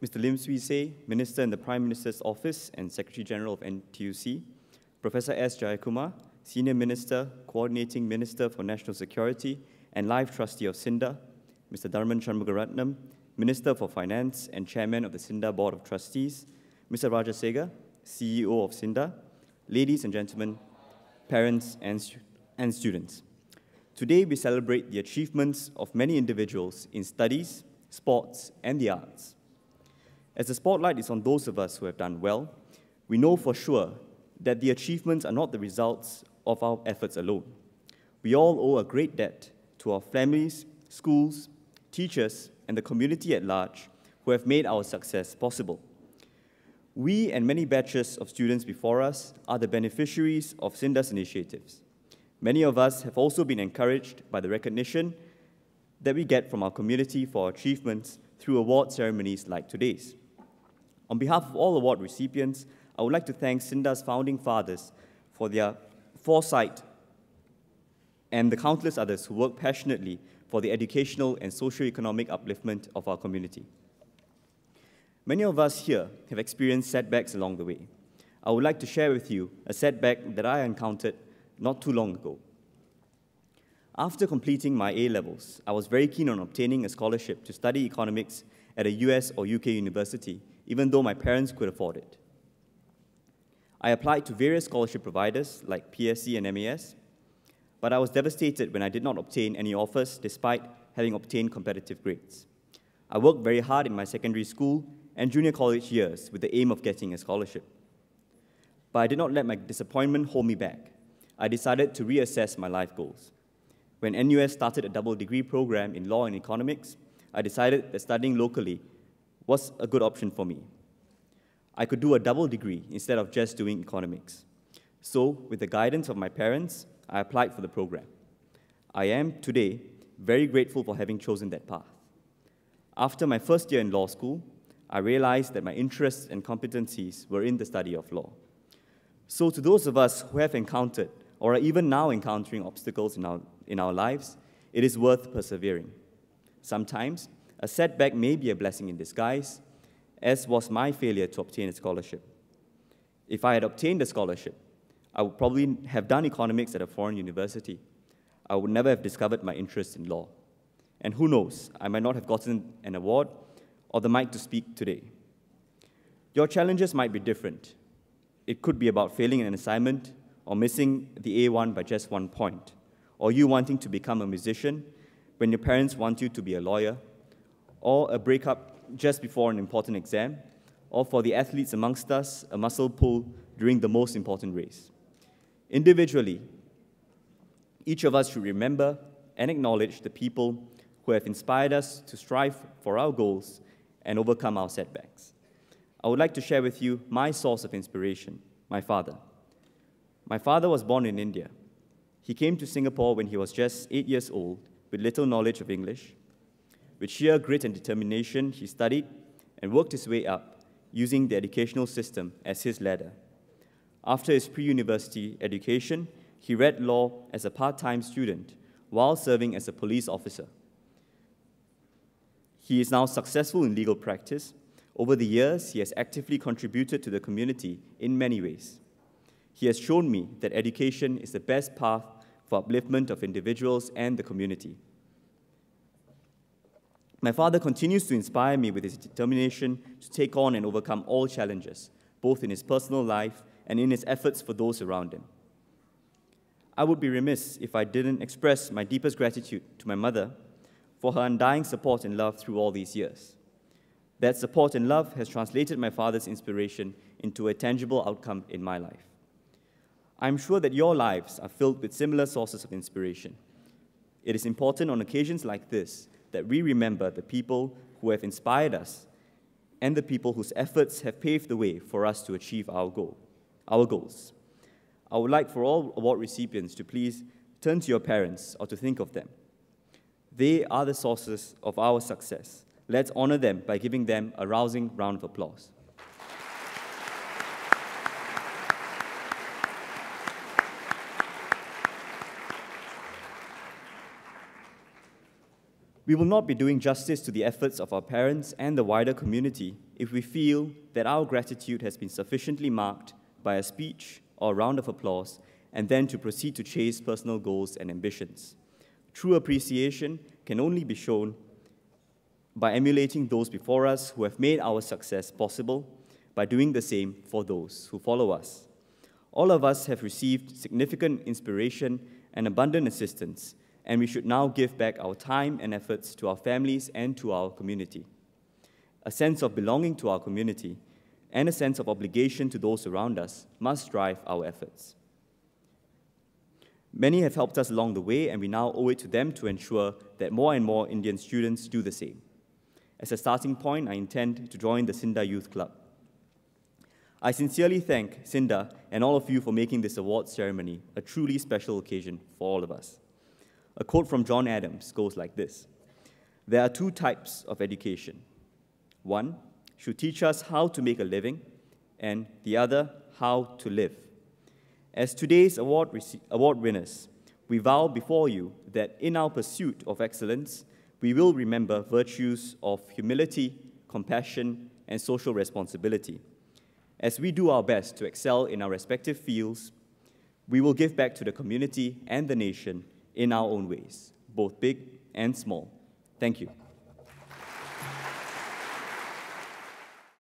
Mr. Lim Swee Say, Minister in the Prime Minister's Office and Secretary General of NTUC, Professor S. Jayakumar, Senior Minister, Coordinating Minister for National Security and Life Trustee of SINDA, Mr. Dharman Shanmugaratnam, Minister for Finance and Chairman of the SINDA Board of Trustees, Mr. Rajasega, CEO of SINDA, ladies and gentlemen, parents and students. Today we celebrate the achievements of many individuals in studies, sports, and the arts. As the spotlight is on those of us who have done well, we know for sure that the achievements are not the results of our efforts alone. We all owe a great debt to our families, schools, teachers, and the community at large who have made our success possible. We and many batches of students before us are the beneficiaries of SINDA's initiatives. Many of us have also been encouraged by the recognition that we get from our community for our achievements through award ceremonies like today's. On behalf of all award recipients, I would like to thank SINDA's founding fathers for their foresight and the countless others who work passionately for the educational and socio-economic upliftment of our community. Many of us here have experienced setbacks along the way. I would like to share with you a setback that I encountered not too long ago. After completing my A-levels, I was very keen on obtaining a scholarship to study economics at a US or UK university, even though my parents could afford it. I applied to various scholarship providers like PSC and MAS, but I was devastated when I did not obtain any offers despite having obtained competitive grades. I worked very hard in my secondary school and junior college years with the aim of getting a scholarship. But I did not let my disappointment hold me back. I decided to reassess my life goals. When NUS started a double degree program in law and economics, I decided that studying locally was a good option for me. I could do a double degree instead of just doing economics. So, with the guidance of my parents, I applied for the program. I am, today, very grateful for having chosen that path. After my first year in law school, I realized that my interests and competencies were in the study of law. So to those of us who have encountered, or are even now encountering obstacles in our lives, it is worth persevering. Sometimes, a setback may be a blessing in disguise, as was my failure to obtain a scholarship. If I had obtained a scholarship, I would probably have done economics at a foreign university. I would never have discovered my interest in law. And who knows, I might not have gotten an award or the mic to speak today. Your challenges might be different. It could be about failing an assignment or missing the A1 by just 1 point, or you wanting to become a musician when your parents want you to be a lawyer, or a breakup just before an important exam, or for the athletes amongst us, a muscle pull during the most important race. Individually, each of us should remember and acknowledge the people who have inspired us to strive for our goals and overcome our setbacks. I would like to share with you my source of inspiration, my father. My father was born in India. He came to Singapore when he was just 8 years old with little knowledge of English. With sheer grit and determination, he studied and worked his way up using the educational system as his ladder. After his pre-university education, he read law as a part-time student while serving as a police officer. He is now successful in legal practice. Over the years, he has actively contributed to the community in many ways. He has shown me that education is the best path for upliftment of individuals and the community. My father continues to inspire me with his determination to take on and overcome all challenges, both in his personal life and in his efforts for those around him. I would be remiss if I didn't express my deepest gratitude to my mother for her undying support and love through all these years. That support and love has translated my father's inspiration into a tangible outcome in my life. I'm sure that your lives are filled with similar sources of inspiration. It is important on occasions like this that we remember the people who have inspired us and the people whose efforts have paved the way for us to achieve our goals. I would like for all award recipients to please turn to your parents or to think of them. They are the sources of our success. Let's honor them by giving them a rousing round of applause. We will not be doing justice to the efforts of our parents and the wider community if we feel that our gratitude has been sufficiently marked by a speech or a round of applause, and then to proceed to chase personal goals and ambitions. True appreciation can only be shown by emulating those before us who have made our success possible, by doing the same for those who follow us. All of us have received significant inspiration and abundant assistance, and we should now give back our time and efforts to our families and to our community. A sense of belonging to our community and a sense of obligation to those around us must drive our efforts. Many have helped us along the way, and we now owe it to them to ensure that more and more Indian students do the same. As a starting point, I intend to join the SINDA Youth Club. I sincerely thank SINDA and all of you for making this awards ceremony a truly special occasion for all of us. A quote from John Adams goes like this: "There are two types of education. One should teach us how to make a living, and the other, how to live." As today's award winners, we vow before you that in our pursuit of excellence, we will remember virtues of humility, compassion, and social responsibility. As we do our best to excel in our respective fields, we will give back to the community and the nation in our own ways, both big and small. Thank you.